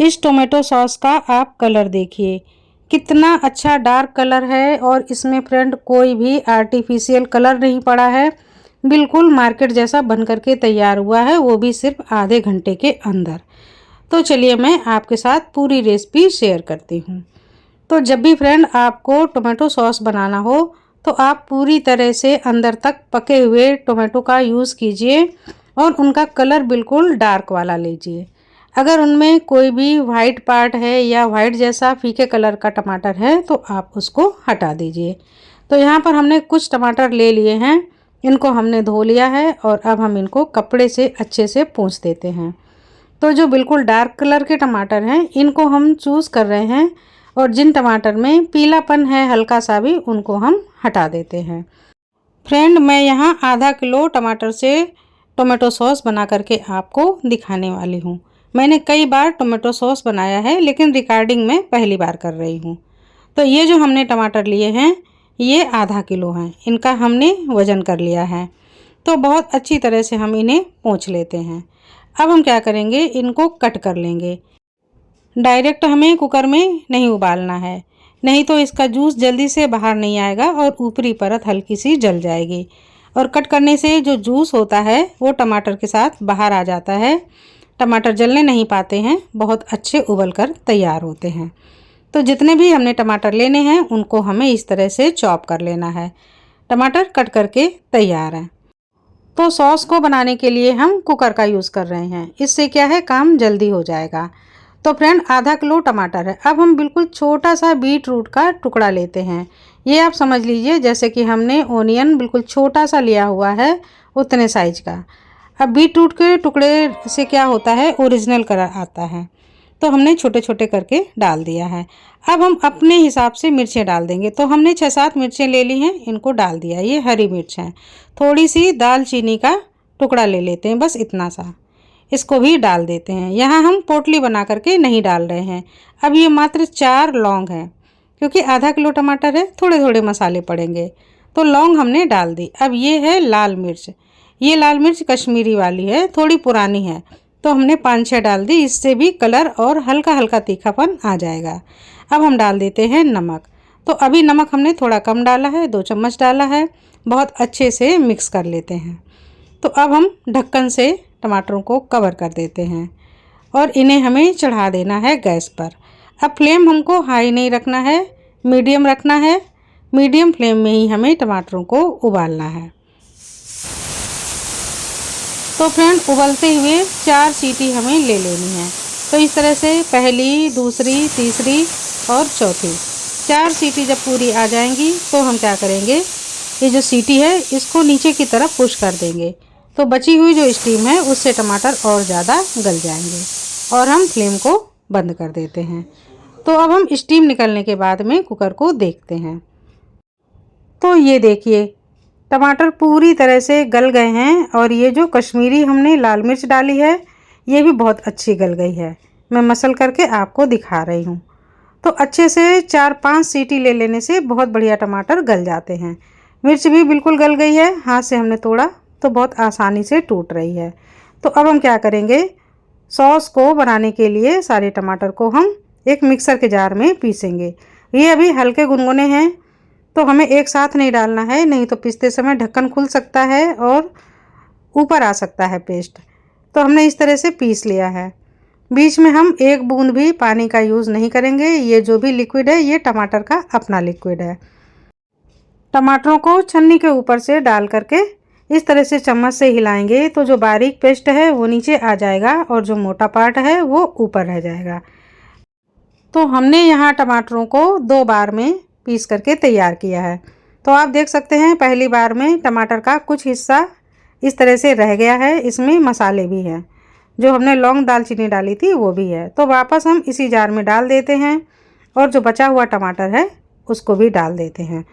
इस tomato sauce का आप कलर देखिए, कितना अच्छा डार्क कलर है और इसमें फ्रेंड कोई भी आर्टिफिशियल कलर नहीं पड़ा है। बिल्कुल मार्केट जैसा बन करके तैयार हुआ है, वो भी सिर्फ आधे घंटे के अंदर। तो चलिए मैं आपके साथ पूरी रेसिपी शेयर करती हूँ। तो जब भी फ्रेंड आपको टोमेटो सॉस बनाना हो तो आप पूरी तरह से अंदर तक पके हुए टोमेटो का यूज़ कीजिए और उनका कलर बिल्कुल डार्क वाला लीजिए। अगर उनमें कोई भी वाइट पार्ट है या वाइट जैसा फीके कलर का टमाटर है तो आप उसको हटा दीजिए। तो यहाँ पर हमने कुछ टमाटर ले लिए हैं, इनको हमने धो लिया है और अब हम इनको कपड़े से अच्छे से पोंछ देते हैं। तो जो बिल्कुल डार्क कलर के टमाटर हैं इनको हम चूज़ कर रहे हैं और जिन टमाटर में पीलापन है हल्का सा भी उनको हम हटा देते हैं। फ्रेंड मैं यहाँ आधा किलो टमाटर से टोमेटो सॉस बना करके आपको दिखाने वाली हूँ। मैंने कई बार टोमेटो सॉस बनाया है लेकिन रिकॉर्डिंग में पहली बार कर रही हूँ। तो ये जो हमने टमाटर लिए हैं ये आधा किलो हैं, इनका हमने वज़न कर लिया है। तो बहुत अच्छी तरह से हम इन्हें पोंछ लेते हैं। अब हम क्या करेंगे, इनको कट कर लेंगे। डायरेक्ट हमें कुकर में नहीं उबालना है, नहीं तो इसका जूस जल्दी से बाहर नहीं आएगा और ऊपरी परत हल्की सी जल जाएगी। और कट करने से जो जूस होता है वो टमाटर के साथ बाहर आ जाता है। टमाटर जलने नहीं पाते हैं, बहुत अच्छे उबल कर तैयार होते हैं। तो जितने भी हमने टमाटर लेने हैं उनको हमें इस तरह से चॉप कर लेना है। टमाटर कट करके तैयार हैं। तो सॉस को बनाने के लिए हम कुकर का यूज़ कर रहे हैं, इससे क्या है काम जल्दी हो जाएगा। तो फ्रेंड आधा किलो टमाटर है। अब हम बिल्कुल छोटा सा बीट रूट का टुकड़ा लेते हैं। ये आप समझ लीजिए जैसे कि हमने ओनियन बिल्कुल छोटा सा लिया हुआ है उतने साइज का। अब बीट रूट के टुकड़े से क्या होता है, ओरिजिनल कलर आता है। तो हमने छोटे छोटे करके डाल दिया है। अब हम अपने हिसाब से मिर्चें डाल देंगे। तो हमने 6-7 मिर्चें ले ली हैं, इनको डाल दिया। ये हरी मिर्च है। थोड़ी सी दालचीनी का टुकड़ा ले लेते हैं, बस इतना सा, इसको भी डाल देते हैं। यहाँ हम पोटली बना करके नहीं डाल रहे हैं। अब ये मात्र 4 लौंग हैं, क्योंकि आधा किलो टमाटर है, थोड़े थोड़े मसाले पड़ेंगे। तो लौंग हमने डाल दी। अब ये है लाल मिर्च। ये लाल मिर्च कश्मीरी वाली है, थोड़ी पुरानी है, तो हमने 5-6 डाल दी। इससे भी कलर और हल्का हल्का तीखापन आ जाएगा। अब हम डाल देते हैं नमक। तो अभी नमक हमने थोड़ा कम डाला है, 2 चम्मच डाला है। बहुत अच्छे से मिक्स कर लेते हैं। तो अब हम ढक्कन से टमाटरों को कवर कर देते हैं और इन्हें हमें चढ़ा देना है गैस पर। अब फ्लेम हमको हाई नहीं रखना है, मीडियम रखना है। मीडियम फ्लेम में ही हमें टमाटरों को उबालना है। तो फ्रेंड उबलते हुए 4 सीटी हमें ले लेनी है। तो इस तरह से पहली, दूसरी, तीसरी और चौथी 4 सीटी जब पूरी आ जाएंगी तो हम क्या करेंगे, ये जो सीटी है इसको नीचे की तरफ पुश कर देंगे। तो बची हुई जो स्टीम है उससे टमाटर और ज़्यादा गल जाएंगे और हम फ्लेम को बंद कर देते हैं। तो अब हम स्टीम निकलने के बाद में कुकर को देखते हैं। तो ये देखिए टमाटर पूरी तरह से गल गए हैं और ये जो कश्मीरी हमने लाल मिर्च डाली है ये भी बहुत अच्छी गल गई है। मैं मसल करके आपको दिखा रही हूँ। तो अच्छे से 4-5 सीटी ले लेने से बहुत बढ़िया टमाटर गल जाते हैं। मिर्च भी बिल्कुल गल गई है, हाथ से हमने तोड़ा तो बहुत आसानी से टूट रही है। तो अब हम क्या करेंगे, सॉस को बनाने के लिए सारे टमाटर को हम एक मिक्सर के जार में पीसेंगे। ये अभी हल्के गुनगुने हैं तो हमें एक साथ नहीं डालना है, नहीं तो पीसते समय ढक्कन खुल सकता है और ऊपर आ सकता है पेस्ट। तो हमने इस तरह से पीस लिया है। बीच में हम एक बूंद भी पानी का यूज़ नहीं करेंगे। ये जो भी लिक्विड है ये टमाटर का अपना लिक्विड है। टमाटरों को छन्नी के ऊपर से डाल करके इस तरह से चम्मच से हिलाएंगे तो जो बारीक पेस्ट है वो नीचे आ जाएगा और जो मोटा पार्ट है वो ऊपर रह जाएगा। तो हमने यहाँ टमाटरों को 2 बार में पीस करके तैयार किया है। तो आप देख सकते हैं पहली बार में टमाटर का कुछ हिस्सा इस तरह से रह गया है, इसमें मसाले भी हैं, जो हमने लौंग दालचीनी डाली थी वो भी है। तो वापस हम इसी जार में डाल देते हैं और जो बचा हुआ टमाटर है उसको भी डाल देते हैं।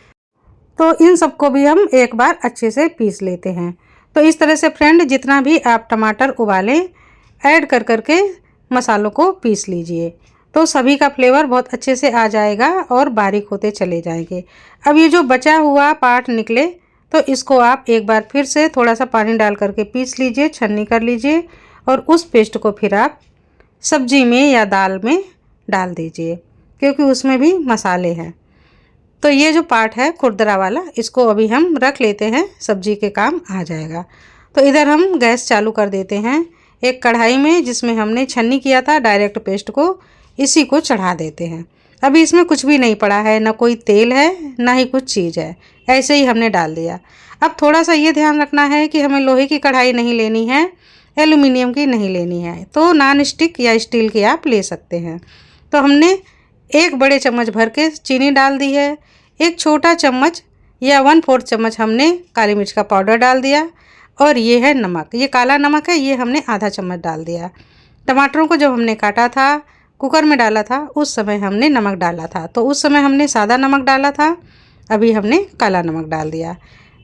तो इन सबको भी हम एक बार अच्छे से पीस लेते हैं। तो इस तरह से फ्रेंड जितना भी आप टमाटर उबालें ऐड कर करके मसालों को पीस लीजिए तो सभी का फ्लेवर बहुत अच्छे से आ जाएगा और बारीक होते चले जाएंगे। अब ये जो बचा हुआ पार्ट निकले तो इसको आप एक बार फिर से थोड़ा सा पानी डाल करके पीस लीजिए, छन्नी कर लीजिए और उस पेस्ट को फिर आप सब्जी में या दाल में डाल दीजिए, क्योंकि उसमें भी मसाले हैं। तो ये जो पार्ट है खुरदरा वाला, इसको अभी हम रख लेते हैं, सब्जी के काम आ जाएगा। तो इधर हम गैस चालू कर देते हैं। एक कढ़ाई में जिसमें हमने छन्नी किया था डायरेक्ट पेस्ट को, इसी को चढ़ा देते हैं। अभी इसमें कुछ भी नहीं पड़ा है, ना कोई तेल है ना ही कुछ चीज़ है, ऐसे ही हमने डाल दिया। अब थोड़ा सा ये ध्यान रखना है कि हमें लोहे की कढ़ाई नहीं लेनी है, एल्युमिनियम की नहीं लेनी है, तो नॉन स्टिक या स्टील की आप ले सकते हैं। तो हमने एक बड़े चम्मच भर के चीनी डाल दी है। एक छोटा चम्मच या 1/4 चम्मच हमने काली मिर्च का पाउडर डाल दिया। और ये है नमक, ये काला नमक है, ये हमने आधा चम्मच डाल दिया। टमाटरों को जब हमने काटा था, कुकर में डाला था, उस समय हमने नमक डाला था, तो उस समय हमने सादा नमक डाला था, अभी हमने काला नमक डाल दिया।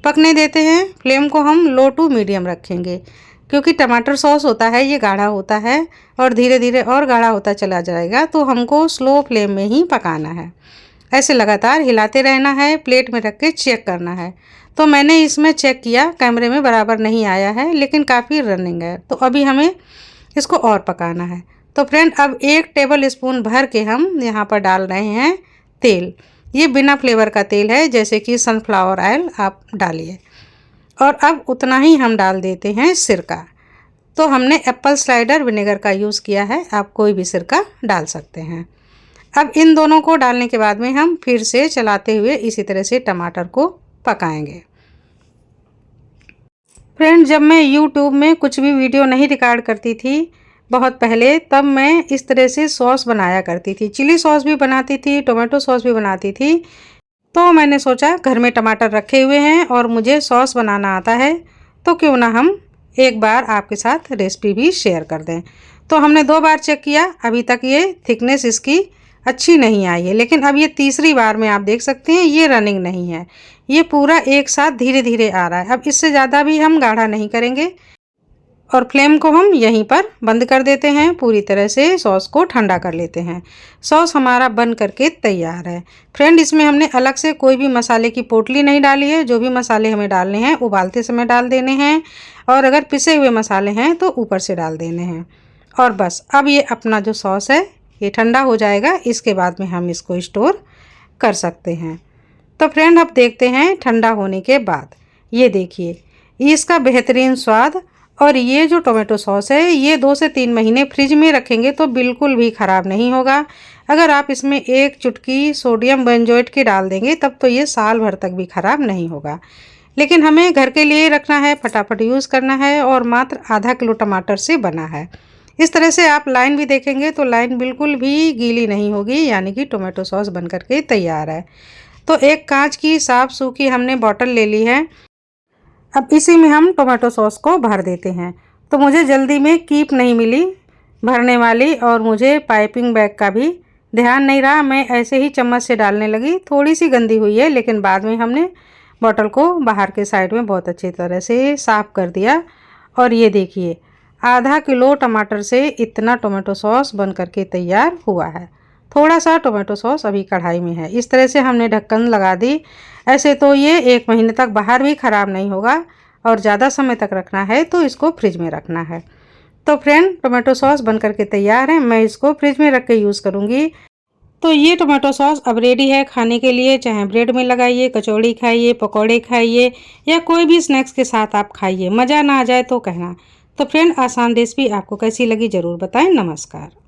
पकने देते हैं। फ्लेम को हम लो टू मीडियम रखेंगे, क्योंकि टमाटर सॉस होता है ये गाढ़ा होता है और धीरे धीरे और गाढ़ा होता चला जाएगा, तो हमको स्लो फ्लेम में ही पकाना है। ऐसे लगातार हिलाते रहना है, प्लेट में रख के चेक करना है। तो मैंने इसमें चेक किया, कैमरे में बराबर नहीं आया है, लेकिन काफ़ी रनिंग है, तो अभी हमें इसको और पकाना है। तो फ्रेंड, अब 1 टेबल स्पून भर के हम यहाँ पर डाल रहे हैं तेल। ये बिना फ्लेवर का तेल है, जैसे कि सनफ्लावर ऑयल आप डालिए। और अब उतना ही हम डाल देते हैं सिरका। तो हमने एप्पल साइडर विनेगर का यूज़ किया है, आप कोई भी सिरका डाल सकते हैं। अब इन दोनों को डालने के बाद में हम फिर से चलाते हुए इसी तरह से टमाटर को पकाएंगे। फ्रेंड, जब मैं YouTube में कुछ भी वीडियो नहीं रिकॉर्ड करती थी बहुत पहले, तब मैं इस तरह से सॉस बनाया करती थी। चिली सॉस भी बनाती थी, टोमेटो सॉस भी बनाती थी। तो मैंने सोचा घर में टमाटर रखे हुए हैं और मुझे सॉस बनाना आता है, तो क्यों ना हम एक बार आपके साथ रेसिपी भी शेयर कर दें। तो हमने 2 बार चेक किया, अभी तक ये थिकनेस इसकी अच्छी नहीं आई है, लेकिन अब ये तीसरी बार में आप देख सकते हैं ये रनिंग नहीं है, ये पूरा एक साथ धीरे धीरे आ रहा है। अब इससे ज़्यादा भी हम गाढ़ा नहीं करेंगे और फ्लेम को हम यहीं पर बंद कर देते हैं। पूरी तरह से सॉस को ठंडा कर लेते हैं। सॉस हमारा बन करके तैयार है। फ्रेंड, इसमें हमने अलग से कोई भी मसाले की पोटली नहीं डाली है। जो भी मसाले हमें डालने हैं उबालते समय डाल देने हैं, और अगर पिसे हुए मसाले हैं तो ऊपर से डाल देने हैं। और बस अब ये अपना जो सॉस है ये ठंडा हो जाएगा, इसके बाद में हम इसको स्टोर कर सकते हैं। तो फ्रेंड, अब देखते हैं ठंडा होने के बाद। ये देखिए इसका बेहतरीन स्वाद। और ये जो टोमेटो सॉस है ये 2 से 3 महीने फ्रिज में रखेंगे तो बिल्कुल भी ख़राब नहीं होगा। अगर आप इसमें 1 चुटकी सोडियम बेंजोएट की डाल देंगे तब तो ये साल भर तक भी ख़राब नहीं होगा। लेकिन हमें घर के लिए रखना है, फटाफट यूज़ करना है, और मात्र आधा किलो टमाटर से बना है। इस तरह से आप लाइन भी देखेंगे तो लाइन बिल्कुल भी गीली नहीं होगी, यानी कि टोमेटो सॉस बन करके तैयार है। तो एक कांच की साफ सूखी हमने बॉटल ले ली है। अब इसी में हम टोमेटो सॉस को भर देते हैं। तो मुझे जल्दी में कीप नहीं मिली भरने वाली, और मुझे पाइपिंग बैग का भी ध्यान नहीं रहा, मैं ऐसे ही चम्मच से डालने लगी। थोड़ी सी गंदी हुई है, लेकिन बाद में हमने बॉटल को बाहर के साइड में बहुत अच्छी तरह से साफ़ कर दिया। और ये देखिए आधा किलो टमाटर से इतना टोमेटो सॉस बन करके तैयार हुआ है। थोड़ा सा टोमेटो सॉस अभी कढ़ाई में है। इस तरह से हमने ढक्कन लगा दी। ऐसे तो ये 1 महीने तक बाहर भी ख़राब नहीं होगा, और ज़्यादा समय तक रखना है तो इसको फ्रिज में रखना है। तो फ्रेंड, टोमेटो सॉस बन करके तैयार है। मैं इसको फ्रिज में रख के यूज़ करूँगी। तो ये टोमेटो सॉस अब रेडी है खाने के लिए। चाहे ब्रेड में लगाइए, कचौड़ी खाइए, पकौड़े खाइए, या कोई भी स्नैक्स के साथ आप खाइए। मज़ा ना आ जाए तो कहना। तो फ्रेंड, आसान रेसिपी आपको कैसी लगी ज़रूर बताएं। नमस्कार।